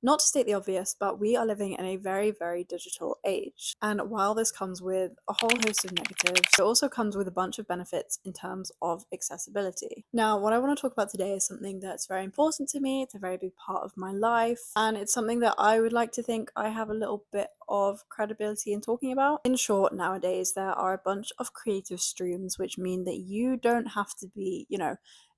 Not to state the obvious, but we are living in a very, very digital age. And while this comes with a whole host of negatives, it also comes with a bunch of benefits in terms of accessibility. Now, what I want to talk about today is something that's very important to me. It's a very big part of my life, and it's something that I would like to think I have a little bit of credibility in talking about. In short, nowadays, there are a bunch of creative streams, which mean that you don't have to be,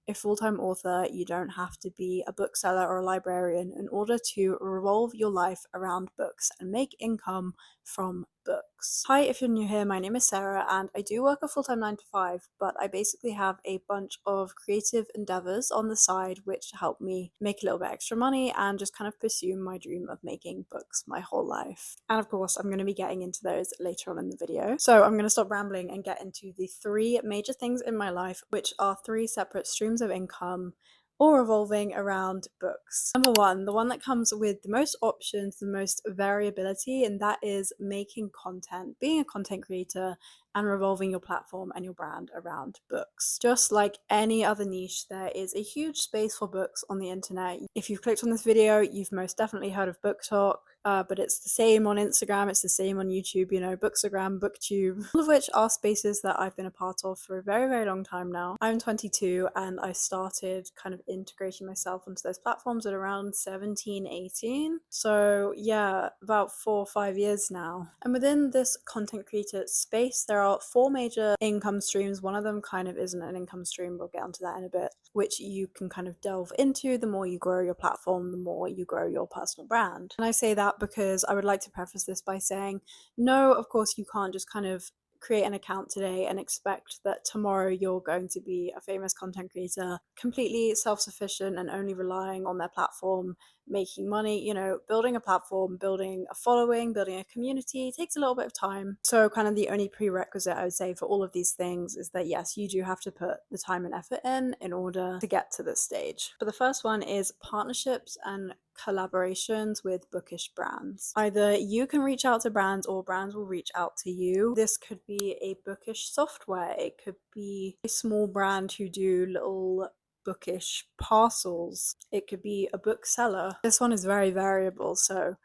a full-time author. You don't have to be a bookseller or a librarian in order to revolve your life around books and make income from books. Hi, if you're new here, my name is Sarah and I do work a full-time 9 to 5, but I basically have a bunch of creative endeavors on the side which help me make a little bit extra money and just kind of pursue my dream of making books my whole life. And of course, I'm going to be getting into those later on in the video. So I'm going to stop rambling and get into the 3 major things in my life, which are 3 separate streams of income all revolving around books. Number 1, the one that comes with the most options, the most variability, and that is making content, being a content creator and revolving your platform and your brand around books. Just like any other niche, there is a huge space for books on the internet. If you've clicked on this video, you've most definitely heard of Book Talk, but it's the same on Instagram, it's the same on YouTube, Bookstagram, Booktube, all of which are spaces that I've been a part of for a very, very long time now. I'm 22 and I started kind of integrating myself onto those platforms at around 17, 18. So yeah, about 4 or 5 years now. And within this content creator space, there are 4 major income streams. One of them kind of isn't an income stream, we'll get onto that in a bit, which you can kind of delve into. The more you grow your platform, the more you grow your personal brand. And I say that because I would like to preface this by saying, no, of course you can't just kind of create an account today and expect that tomorrow you're going to be a famous content creator, completely self-sufficient and only relying on their platform, making money. Building a platform, building a following, building a community takes a little bit of time. So kind of the only prerequisite I would say for all of these things is that yes, you do have to put the time and effort in order to get to this stage. But the first one is partnerships and collaborations with bookish brands. Either you can reach out to brands or brands will reach out to you. This could be a bookish software, it could be a small brand who do little bookish parcels, it could be a bookseller. This one is very variable, so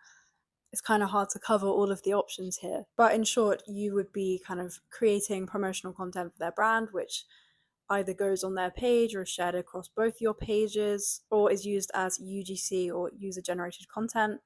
it's kind of hard to cover all of the options here. But in short, you would be kind of creating promotional content for their brand, which either goes on their page or is shared across both your pages or is used as UGC or user generated content.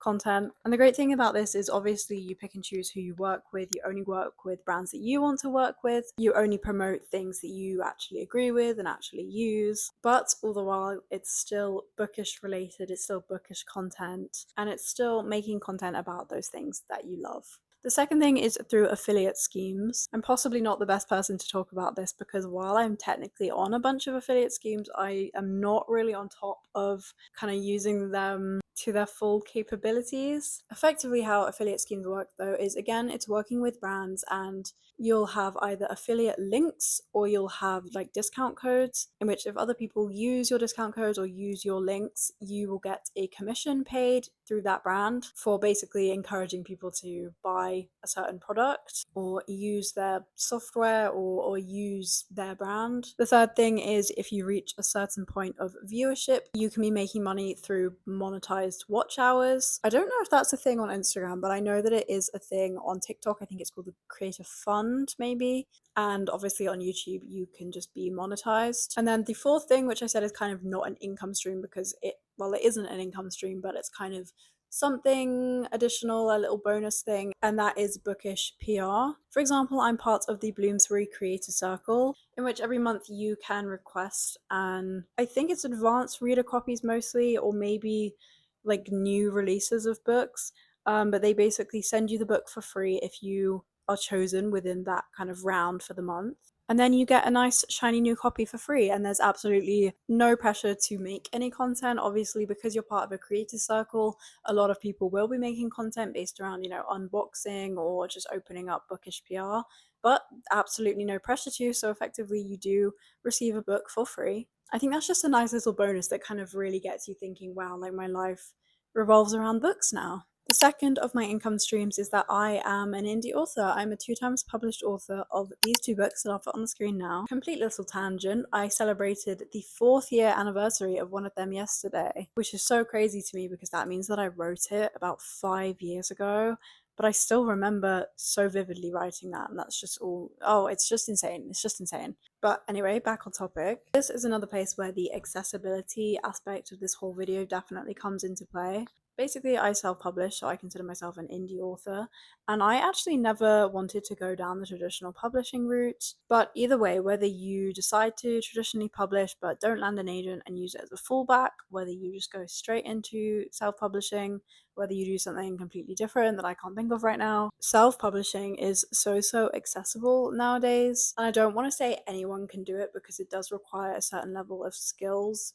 And the great thing about this is obviously you pick and choose who you work with. You only work with brands that you want to work with. You only promote things that you actually agree with and actually use. But all the while, it's still bookish related, it's still bookish content, and it's still making content about those things that you love. The second thing is through affiliate schemes. I'm possibly not the best person to talk about this because while I'm technically on a bunch of affiliate schemes, I am not really on top of kind of using them to their full capabilities. Effectively, how affiliate schemes work though is, again, it's working with brands and you'll have either affiliate links or you'll have like discount codes in which if other people use your discount codes or use your links, you will get a commission paid through that brand for basically encouraging people to buy a certain product or use their software or use their brand. The third thing is if you reach a certain point of viewership, you can be making money through monetized watch hours. I don't know if that's a thing on Instagram, but I know that it is a thing on TikTok. I think it's called the Creator Fund, maybe. And obviously on YouTube, you can just be monetized. And then the fourth thing, which I said is kind of not an income stream because it isn't an income stream, but it's kind of something additional, a little bonus thing, and that is bookish PR. For example, I'm part of the Bloomsbury Creator Circle, in which every month you can request, and I think it's advanced reader copies mostly, or maybe like new releases of books, but they basically send you the book for free if you are chosen within that kind of round for the month. And then you get a nice shiny new copy for free, and there's absolutely no pressure to make any content. Obviously, because you're part of a creator circle, a lot of people will be making content based around, unboxing or just opening up bookish PR, but absolutely no pressure to, so effectively you do receive a book for free. I think that's just a nice little bonus that kind of really gets you thinking, wow, like my life revolves around books now. The second of my income streams is that I am an indie author. I'm a 2 times published author of these 2 books that I'll put on the screen now. Complete little tangent. I celebrated the 4th-year anniversary of one of them yesterday, which is so crazy to me because that means that I wrote it about 5 years ago. But I still remember so vividly writing that, and that's just all. Oh, it's just insane. It's just insane. But anyway, back on topic. This is another place where the accessibility aspect of this whole video definitely comes into play. Basically, I self-publish, so I consider myself an indie author, and I actually never wanted to go down the traditional publishing route. But either way, whether you decide to traditionally publish but don't land an agent and use it as a fallback, whether you just go straight into self-publishing, whether you do something completely different that I can't think of right now, self-publishing is so accessible nowadays. And I don't want to say anyone can do it because it does require a certain level of skills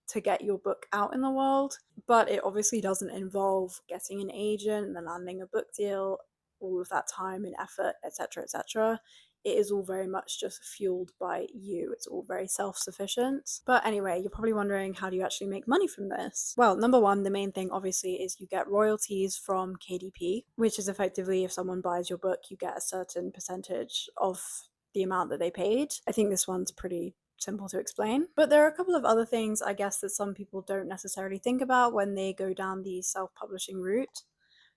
to get your book out in the world, but it obviously doesn't involve getting an agent and then landing a book deal, all of that time and effort, etc., etc. It is all very much just fueled by you. It's all very self-sufficient. But anyway, you're probably wondering, how do you actually make money from this? Well, number one, the main thing obviously is you get royalties from KDP, which is effectively if someone buys your book, you get a certain percentage of the amount that they paid. I think this one's pretty simple to explain. But there are a couple of other things, I guess, that some people don't necessarily think about when they go down the self-publishing route.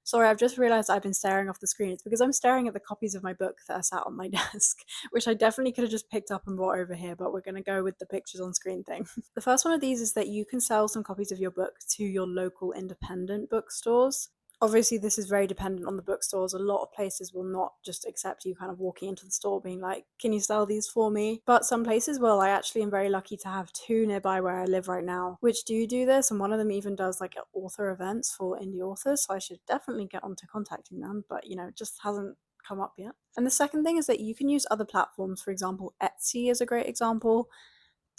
Sorry, I've just realized I've been staring off the screen. It's because I'm staring at the copies of my book that are sat on my desk, which I definitely could have just picked up and brought over here, but we're going to go with the pictures on screen thing. The first one of these is that you can sell some copies of your book to your local independent bookstores. Obviously, this is very dependent on the bookstores. A lot of places will not just accept you kind of walking into the store being like, can you sell these for me? But some places will. I actually am very lucky to have 2 nearby where I live right now, which do this, and one of them even does like author events for indie authors, so I should definitely get onto contacting them, but it just hasn't come up yet. And the second thing is that you can use other platforms. For example, Etsy is a great example,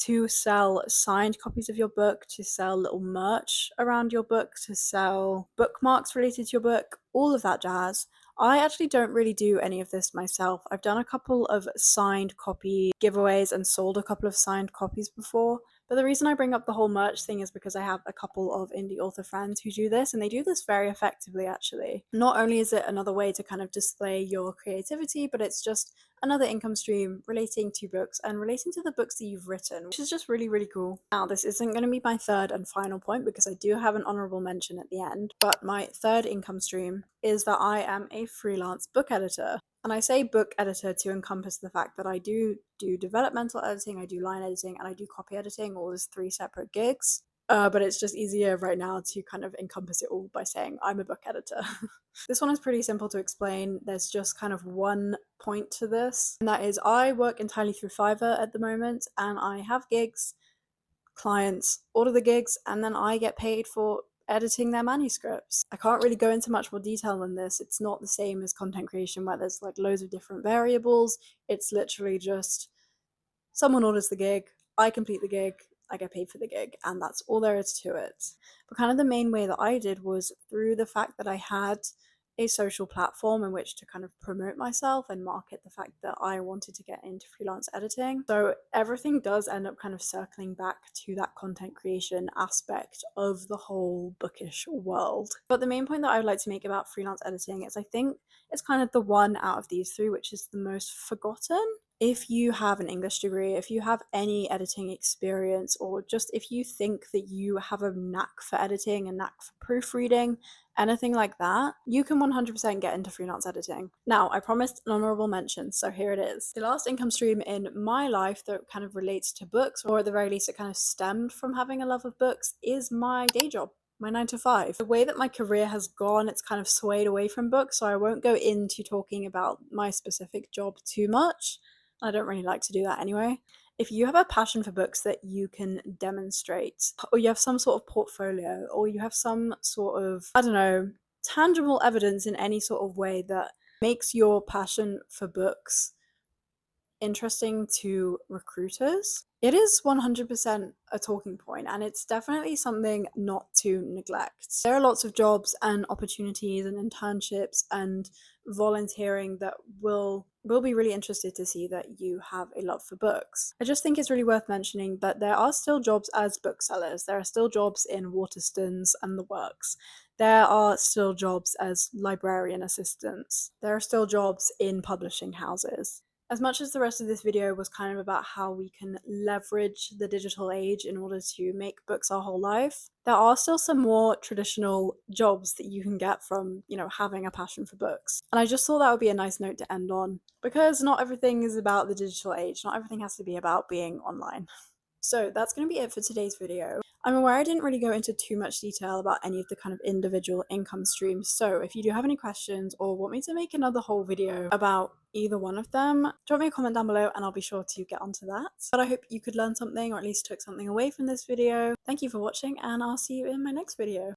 to sell signed copies of your book, to sell little merch around your book, to sell bookmarks related to your book, all of that jazz. I actually don't really do any of this myself. I've done a couple of signed copy giveaways and sold a couple of signed copies before. But the reason I bring up the whole merch thing is because I have a couple of indie author friends who do this, and they do this very effectively, actually. Not only is it another way to kind of display your creativity, but it's just another income stream relating to books and relating to the books that you've written, which is just really cool. Now, this isn't going to be my third and final point because I do have an honorable mention at the end, but my third income stream is that I am a freelance book editor. And I say book editor to encompass the fact that I do developmental editing, I do line editing, and I do copy editing, all as 3 separate gigs. But it's just easier right now to kind of encompass it all by saying I'm a book editor. This one is pretty simple to explain. There's just kind of one point to this, and that is I work entirely through Fiverr at the moment, and I have gigs, clients order the gigs, and then I get paid for editing their manuscripts. I can't really go into much more detail than this. It's not the same as content creation where there's like loads of different variables. It's literally just someone orders the gig, I complete the gig, I get paid for the gig, and that's all there is to it. But kind of the main way that I did was through the fact that I had a social platform in which to kind of promote myself and market the fact that I wanted to get into freelance editing. So everything does end up kind of circling back to that content creation aspect of the whole bookish world. But the main point that I would like to make about freelance editing is I think it's kind of the one out of these 3 which is the most forgotten. If you have an English degree, if you have any editing experience, or just if you think that you have a knack for editing, a knack for proofreading, anything like that, you can 100% get into freelance editing. Now, I promised an honorable mention, so here it is. The last income stream in my life that kind of relates to books, or at the very least it kind of stemmed from having a love of books, is my day job. My 9 to 5. The way that my career has gone, it's kind of swayed away from books, so I won't go into talking about my specific job too much. I don't really like to do that anyway. If you have a passion for books that you can demonstrate, or you have some sort of portfolio, or you have some sort of, I don't know, tangible evidence in any sort of way that makes your passion for books interesting to recruiters, it is 100% a talking point, and it's definitely something not to neglect. There are lots of jobs and opportunities and internships and volunteering that will will be really interested to see that you have a love for books. I just think it's really worth mentioning that there are still jobs as booksellers. There are still jobs in Waterstones and the works. There are still jobs as librarian assistants. There are still jobs in publishing houses. As much as the rest of this video was kind of about how we can leverage the digital age in order to make books our whole life, there are still some more traditional jobs that you can get from, having a passion for books. And I just thought that would be a nice note to end on, because not everything is about the digital age. Not everything has to be about being online. So that's going to be it for today's video. I'm aware I didn't really go into too much detail about any of the kind of individual income streams, so if you do have any questions or want me to make another whole video about either one of them, drop me a comment down below and I'll be sure to get onto that. But I hope you could learn something or at least took something away from this video. Thank you for watching and I'll see you in my next video.